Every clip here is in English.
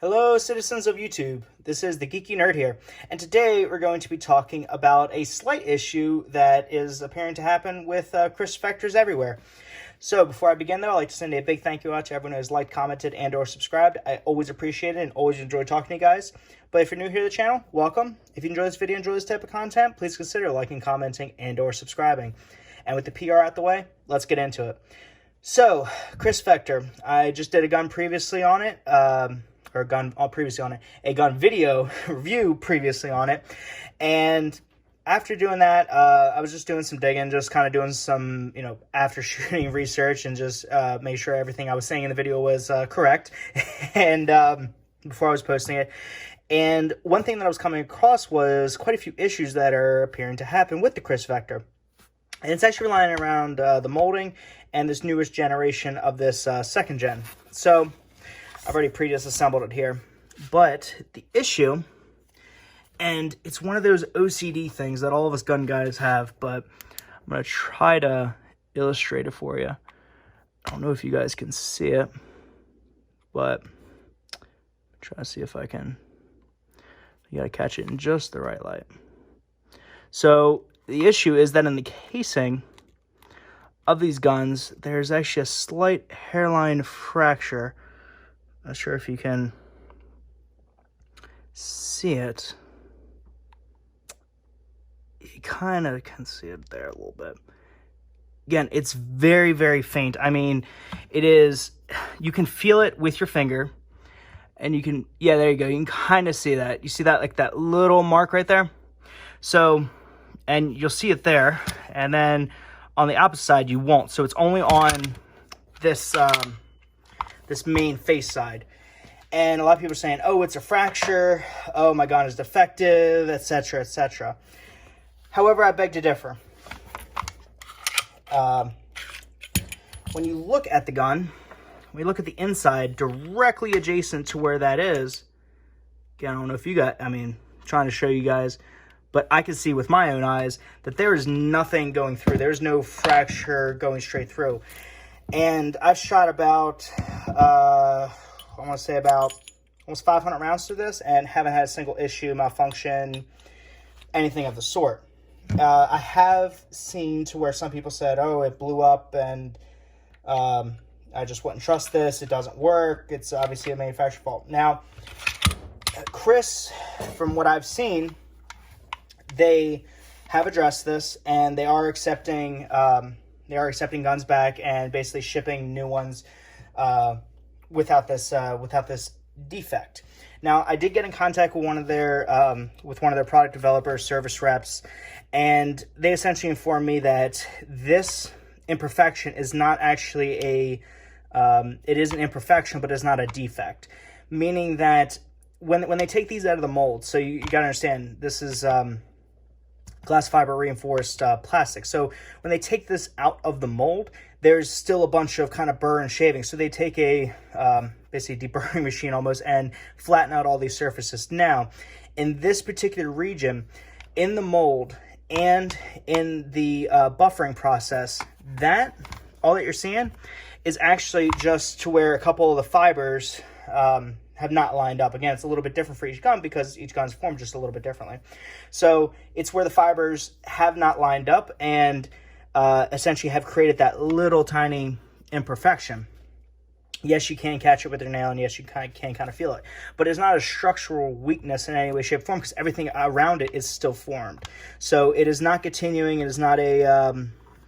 Hello, citizens of YouTube. This is the Geeky Nerd here, and today we're going to be talking about a slight issue that is appearing to happen with Kriss vectors everywhere. So before I begin, though, I'd like to send a big thank you out to everyone who has liked, commented, and or subscribed. I always appreciate it and always enjoy talking to you guys. But if you're new here to the channel, welcome. If you enjoy this video, enjoy this type of content, please consider liking, commenting, and or subscribing. And with the PR out the way, let's get into it. So, Kriss vector. I just did a gun previously on it. A gun video review previously on it, and after doing that, I was just doing some digging, just kind of doing some, after shooting research, and just make sure everything I was saying in the video was correct, and before I was posting it. And one thing that I was coming across was quite a few issues that are appearing to happen with the Kriss vector, and it's actually relying around the molding and this newest generation of this second gen. So I've already pre-disassembled it here, but the issue, and it's one of those OCD things that all of us gun guys have, but I'm going to try to illustrate it for you. I don't know if you guys can see it, but try to see if I can. You got to catch it in just the right light. So the issue is that in the casing of these guns, there's actually a slight hairline fracture. Not sure if you can see it. You kind of can see it there a little bit. Again, it's very, very faint. I mean, it is, you can feel it with your finger. And you can, yeah, there you go. You can kind of see that. You see that, like that little mark right there? So, and you'll see it there. And then on the opposite side, you won't. So it's only on this, this main face side. And a lot of people are saying, oh, it's a fracture, oh, my gun is defective, etc., etc. However, I beg to differ. When you look at the gun, when you look at the inside directly adjacent to where that is, again, I don't know if you got, trying to show you guys, but I can see with my own eyes that there is nothing going through. There's no fracture going straight through. And I've shot about, I want to say about almost 500 rounds through this and haven't had a single issue, malfunction, anything of the sort. I have seen to where some people said, oh, it blew up and I just wouldn't trust this. It doesn't work. It's obviously a manufacturer fault. Now, Kriss, from what I've seen, they have addressed this and they are accepting guns back and basically shipping new ones without this defect. Now, I did get in contact with one of their product developers, service reps, and they essentially informed me that this imperfection is not actually it is an imperfection, but it's not a defect. Meaning that when they take these out of the mold, so you got to understand, this is glass fiber reinforced plastic. So when they take this out of the mold, there's still a bunch of kind of burr and shaving. So they take a basically deburring machine almost and flatten out all these surfaces. Now, in this particular region, in the mold and in the buffering process, that all that you're seeing is actually just to where a couple of the fibers have not lined up. Again, it's a little bit different for each gun because each gun's formed just a little bit differently. So it's where the fibers have not lined up and essentially have created that little tiny imperfection. Yes, you can catch it with your nail, and yes, you can kind of feel it. But it's not a structural weakness in any way, shape, or form because everything around it is still formed. So it is not continuing. It is not a,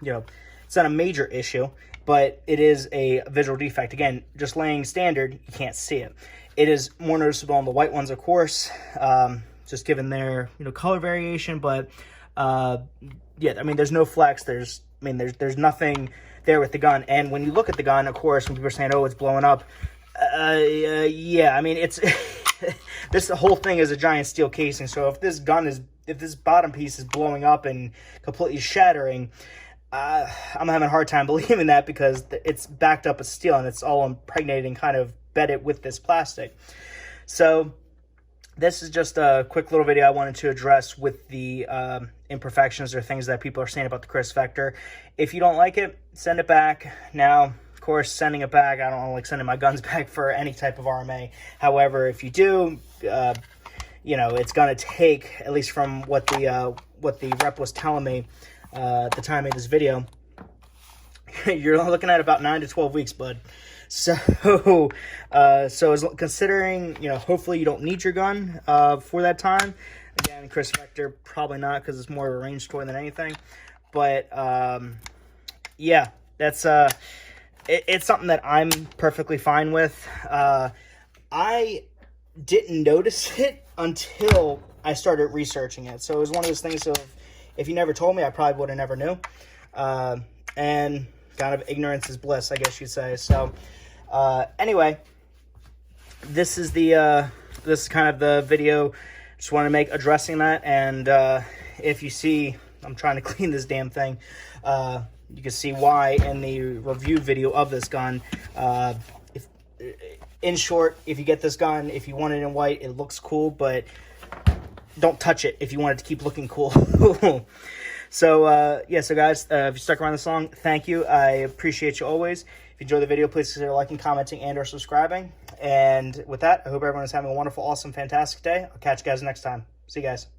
it's not a major issue, but it is a visual defect. Again, just laying standard, you can't see it. It is more noticeable on the white ones, of course, just given their color variation. But yeah, there's no flex. There's nothing there with the gun. And when you look at the gun, of course, when people are saying, "Oh, it's blowing up," yeah, it's this whole thing is a giant steel casing. So if this bottom piece is blowing up and completely shattering, I'm having a hard time believing that because it's backed up with steel and it's all impregnated and kind of bedded with this plastic. So this is just a quick little video I wanted to address with the imperfections or things that people are saying about the Kriss vector. If you don't like it, send it back. Now, of course, sending it back, I don't like sending my guns back for any type of RMA. However, if you do, you know, it's going to take, at least from what the rep was telling me at the time of this video, you're looking at about 9 to 12 weeks, bud. So, as considering, you know, hopefully you don't need your gun for that time. Again, Kriss Vector, probably not, because it's more of a range toy than anything. But, yeah, that's, it's something that I'm perfectly fine with. I didn't notice it until I started researching it. So it was one of those things of, if you never told me, I probably would have never knew. And kind of ignorance is bliss, I guess you'd say. So, anyway, this is kind of the video. Just want to make addressing that. And if you see, I'm trying to clean this damn thing. You can see why in the review video of this gun. In short, if you get this gun, if you want it in white, it looks cool, but don't touch it if you want it to keep looking cool. So, yeah, so guys, if you stuck around this long, thank you. I appreciate you always. If you enjoyed the video, please consider liking, commenting, and or subscribing. And with that, I hope everyone is having a wonderful, awesome, fantastic day. I'll catch you guys next time. See you guys.